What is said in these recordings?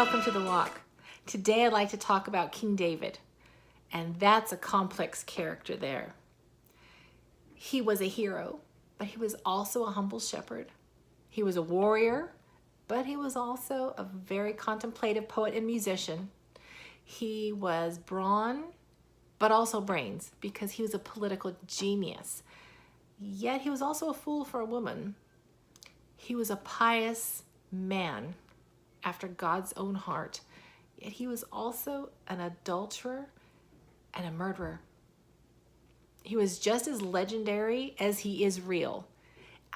welcome to The Walk. Today I'd like to talk about King David, and that's a complex character there. He was a hero, but he was also a humble shepherd. He was a warrior, but he was also a very contemplative poet and musician. He was brawn, but also brains, because he was a political genius. Yet he was also a fool for a woman. He was a pious man after God's own heart, yet he was also an adulterer and a murderer. He was just as legendary as he is real.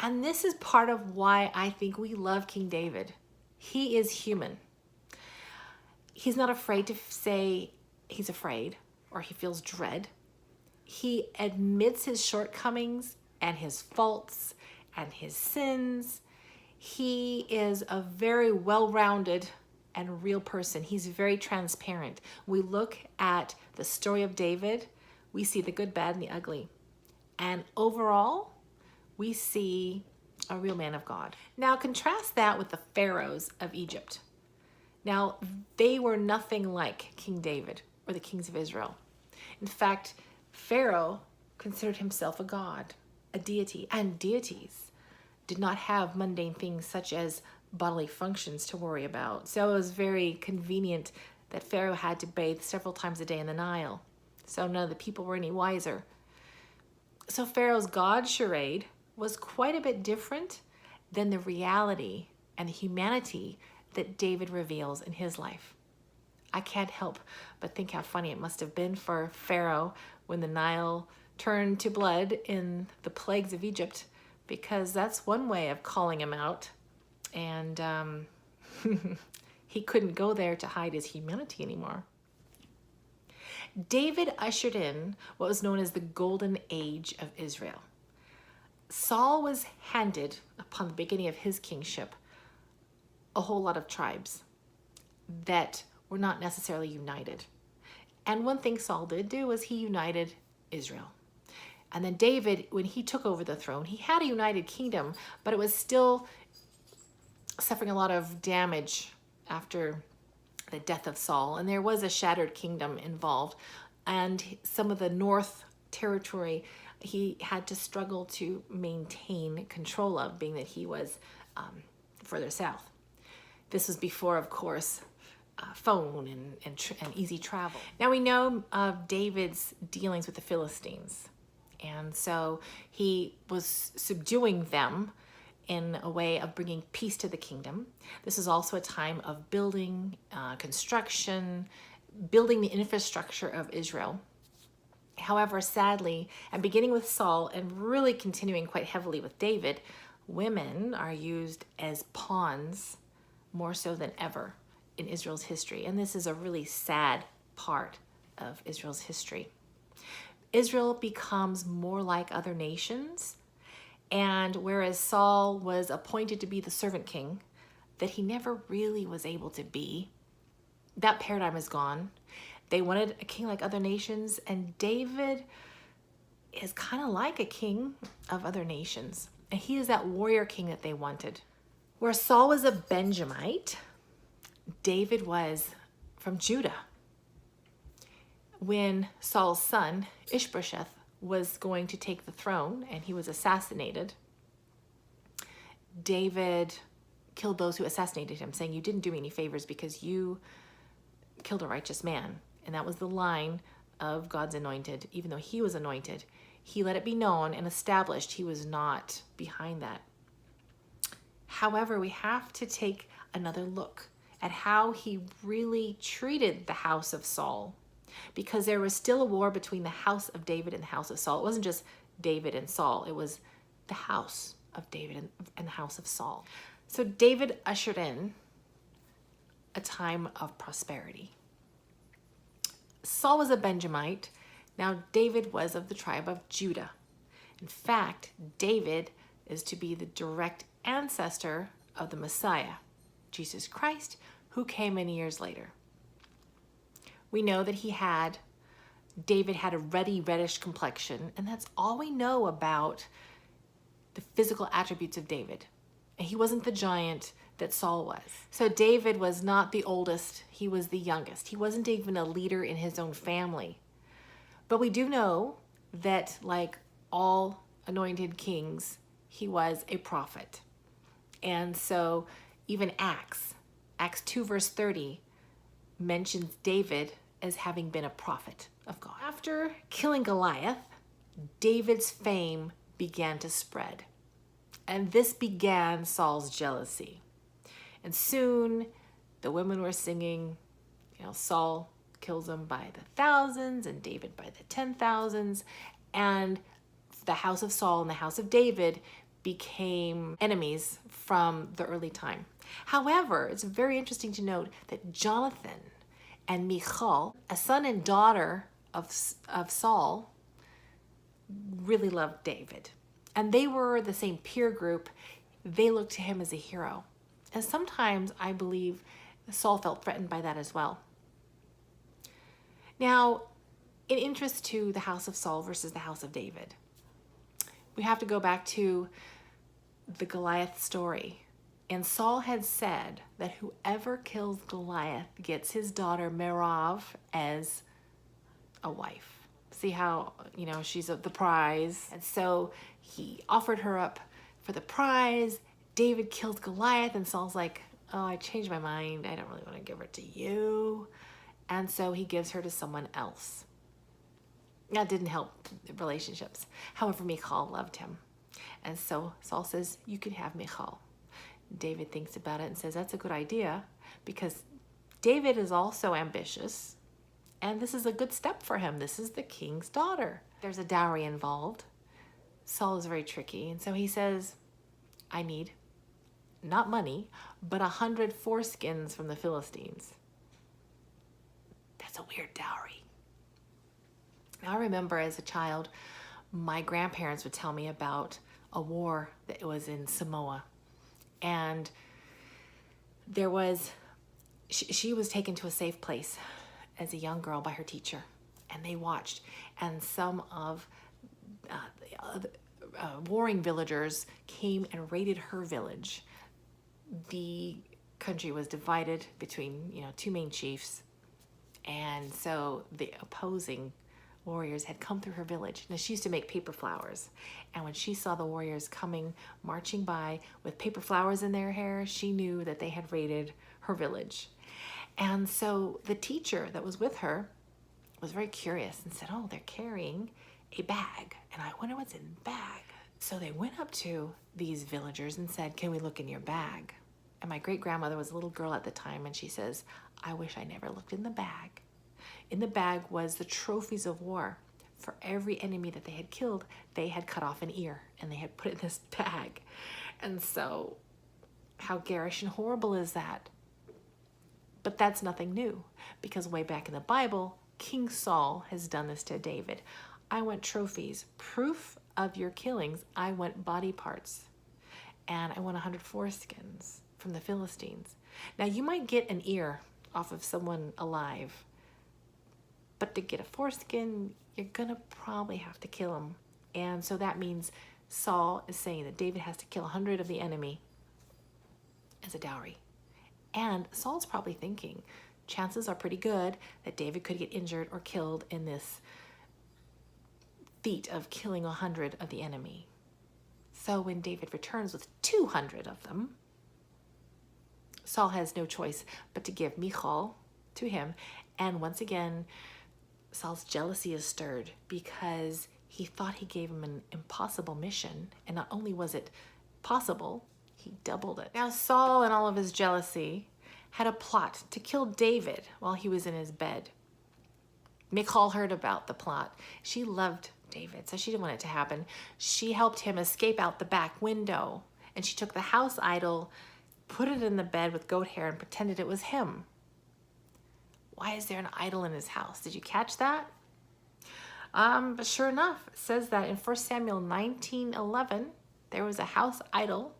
And this is part of why I think we love King David. He is human. He's not afraid to say he's afraid or he feels dread. He admits his shortcomings and his faults and his sins. He is a very well-rounded and real person. He's very transparent. We look at the story of David, we see the good, bad, and the ugly. And overall, we see a real man of God. Now contrast that with the pharaohs of Egypt. Now, they were nothing like King David or the kings of Israel. In fact, Pharaoh considered himself a god, a deity, and deities did not have mundane things such as bodily functions to worry about. So it was very convenient that Pharaoh had to bathe several times a day in the Nile. So none of the people were any wiser. So Pharaoh's God charade was quite a bit different than the reality and the humanity that David reveals in his life. I can't help but think how funny it must have been for Pharaoh when the Nile turned to blood in the plagues of Egypt, because that's one way of calling him out. And he couldn't go there to hide his humanity anymore. David ushered in what was known as the golden age of Israel. Saul was handed, upon the beginning of his kingship, a whole lot of tribes that were not necessarily united. And one thing Saul did do was he united Israel. And then David, when he took over the throne, he had a united kingdom, but it was still suffering a lot of damage after the death of Saul. And there was a shattered kingdom involved. And some of the north territory, he had to struggle to maintain control of, being that he was further south. This was before, of course, phone and easy travel. Now we know of David's dealings with the Philistines. And so he was subduing them in a way of bringing peace to the kingdom. This is also a time of building, construction, building the infrastructure of Israel. However, sadly, and beginning with Saul and really continuing quite heavily with David, women are used as pawns more so than ever in Israel's history. And this is a really sad part of Israel's history. Israel becomes more like other nations, and whereas Saul was appointed to be the servant king that he never really was able to be, that paradigm is gone. They wanted a king like other nations, and David is kind of like a king of other nations, and he is that warrior king that they wanted. Where Saul was a Benjamite, David was from Judah. When Saul's son, Ishbosheth, was going to take the throne and he was assassinated, David killed those who assassinated him, saying, "You didn't do me any favors because you killed a righteous man." And that was the line of God's anointed. Even though he was anointed, he let it be known and established he was not behind that. However, we have to take another look at how he really treated the house of Saul, because there was still a war between the house of David and the house of Saul. It wasn't just David and Saul. It was the house of David and the house of Saul. So David ushered in a time of prosperity. Saul was a Benjamite. Now David was of the tribe of Judah. In fact, David is to be the direct ancestor of the Messiah, Jesus Christ, who came many years later. We know that David had a ruddy reddish complexion, and that's all we know about the physical attributes of David. He wasn't the giant that Saul was. So David was not the oldest, he was the youngest. He wasn't even a leader in his own family. But we do know that, like all anointed kings, he was a prophet. And so even Acts 2 verse 30 mentions David as having been a prophet of God. After killing Goliath, David's fame began to spread. And this began Saul's jealousy. And soon the women were singing, Saul kills them by the thousands and David by the 10,000s. And the house of Saul and the house of David became enemies from the early time. However, it's very interesting to note that Jonathan and Michal, a son and daughter of Saul, really loved David. And they were the same peer group. They looked to him as a hero. And sometimes I believe Saul felt threatened by that as well. Now, in interest to the house of Saul versus the house of David, we have to go back to the Goliath story. And Saul had said that whoever kills Goliath gets his daughter Merab as a wife. See how, she's the prize. And so he offered her up for the prize. David kills Goliath, and Saul's like, oh, I changed my mind. I don't really want to give her to you. And so he gives her to someone else. That didn't help relationships. However, Michal loved him. And so Saul says, you can have Michal. David thinks about it and says, that's a good idea, because David is also ambitious. And this is a good step for him. This is the king's daughter. There's a dowry involved. Saul is very tricky. And so he says, I need not money, but 100 foreskins from the Philistines. That's a weird dowry. I remember as a child, my grandparents would tell me about a war that was in Samoa. And there was, she was taken to a safe place as a young girl by her teacher. And they watched. And some of warring villagers came and raided her village. The country was divided between, two main chiefs. And so the opposing warriors had come through her village. Now, she used to make paper flowers. And when she saw the warriors coming, marching by with paper flowers in their hair, she knew that they had raided her village. And so the teacher that was with her was very curious and said, oh, they're carrying a bag. And I wonder what's in the bag. So they went up to these villagers and said, can we look in your bag? And my great-grandmother was a little girl at the time, and she says, I wish I never looked in the bag. In the bag was the trophies of war. For every enemy that they had killed, they had cut off an ear, and they had put it in this bag. And so how garish and horrible is that? But that's nothing new, because way back in the Bible, King Saul has done this to David. I want trophies, proof of your killings. I want body parts, and I want 100 foreskins from the Philistines. Now, you might get an ear off of someone alive, but to get a foreskin, you're gonna probably have to kill him. And so that means Saul is saying that David has to kill 100 of the enemy as a dowry. And Saul's probably thinking, chances are pretty good that David could get injured or killed in this feat of killing 100 of the enemy. So when David returns with 200 of them, Saul has no choice but to give Michal to him. And once again, Saul's jealousy is stirred because he thought he gave him an impossible mission. And not only was it possible, he doubled it. Now Saul, in all of his jealousy, had a plot to kill David while he was in his bed. Michal heard about the plot. She loved David, so she didn't want it to happen. She helped him escape out the back window, and she took the house idol, put it in the bed with goat hair, and pretended it was him. Why is there an idol in his house? Did you catch that? But sure enough, it says that in 1 Samuel 19:11, there was a house idol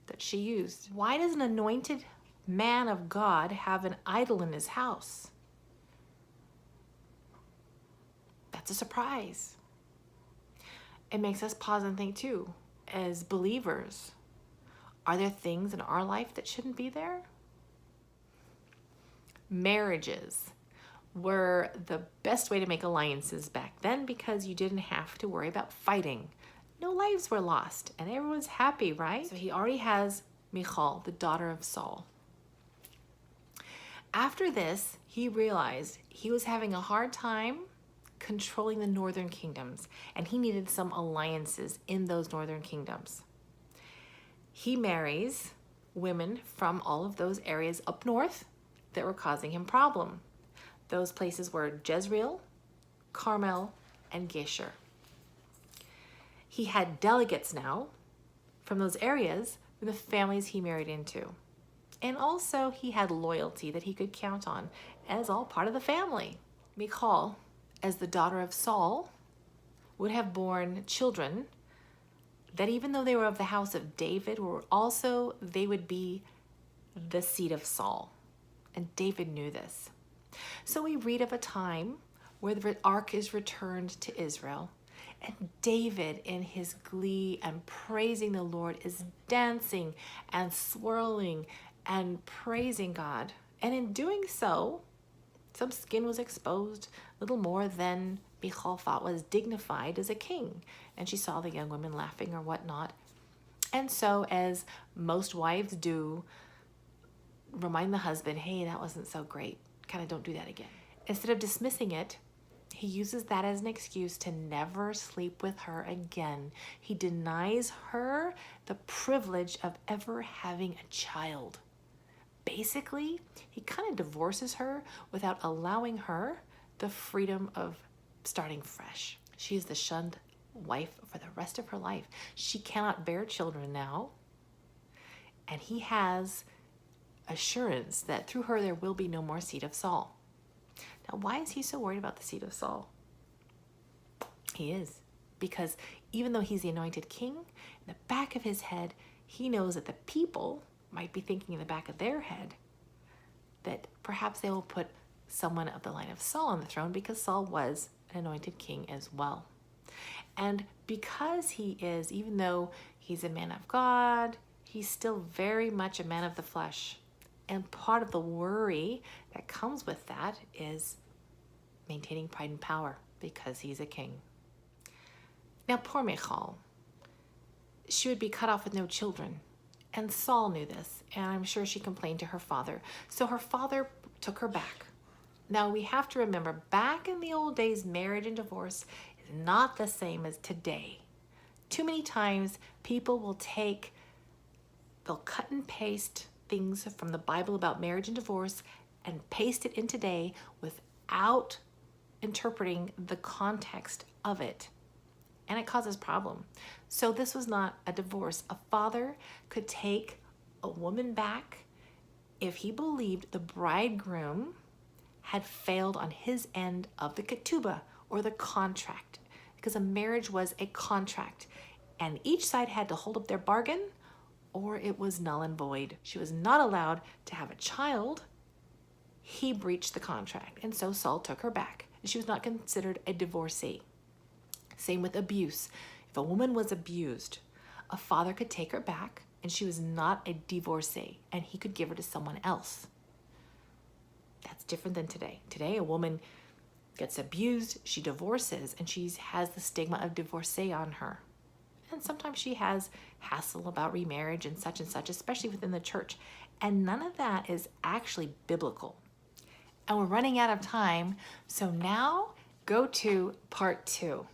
that she used. Why does an anointed man of God have an idol in his house? That's a surprise. It makes us pause and think too, as believers, Are there things in our life that shouldn't be there? Marriages were the best way to make alliances back then because you didn't have to worry about fighting. No lives were lost and everyone's happy, right? So he already has Michal, the daughter of Saul. After this, he realized he was having a hard time controlling the northern kingdoms, and he needed some alliances in those northern kingdoms. He marries women from all of those areas up north that were causing him problem. Those places were Jezreel, Carmel, and Geshur. He had delegates now from those areas from the families he married into. And also he had loyalty that he could count on as all part of the family. Michal, as the daughter of Saul, would have borne children that even though they were of the house of David, they would be the seed of Saul. And David knew this. So we read of a time where the ark is returned to Israel, and David, in his glee and praising the Lord, is dancing and swirling and praising God. And in doing so, some skin was exposed, little more than Michal thought was dignified as a king. And she saw the young women laughing or whatnot. And so, as most wives do, remind the husband, hey, that wasn't so great. Kind of don't do that again. Instead of dismissing it, he uses that as an excuse to never sleep with her again. He denies her the privilege of ever having a child. Basically, he kind of divorces her without allowing her the freedom of starting fresh. She is the shunned wife for the rest of her life. She cannot bear children now. And he has assurance that through her there will be no more seed of Saul. Now, why is he so worried about the seed of Saul? He is. Because even though he's the anointed king, in the back of his head, he knows that the people might be thinking in the back of their head that perhaps they will put someone of the line of Saul on the throne because Saul was an anointed king as well. And because he is, even though he's a man of God, he's still very much a man of the flesh. And part of the worry that comes with that is maintaining pride and power because he's a king. Now, poor Michal, she would be cut off with no children. And Saul knew this, and I'm sure she complained to her father. So her father took her back. Now, we have to remember, back in the old days, marriage and divorce is not the same as today. Too many times, people will they'll cut and paste things from the Bible about marriage and divorce and paste it in today without interpreting the context of it. And it causes problem. So this was not a divorce. A father could take a woman back if he believed the bridegroom had failed on his end of the ketubah, or the contract, because a marriage was a contract, and each side had to hold up their bargain or it was null and void. She was not allowed to have a child. He breached the contract, and so Saul took her back. She was not considered a divorcee. Same with abuse. If a woman was abused, a father could take her back, and she was not a divorcee, and he could give her to someone else. That's different than today. Today, a woman gets abused, she divorces, and she has the stigma of divorcee on her. And sometimes she has hassle about remarriage and such, especially within the church. And none of that is actually biblical. And we're running out of time, so now go to part 2.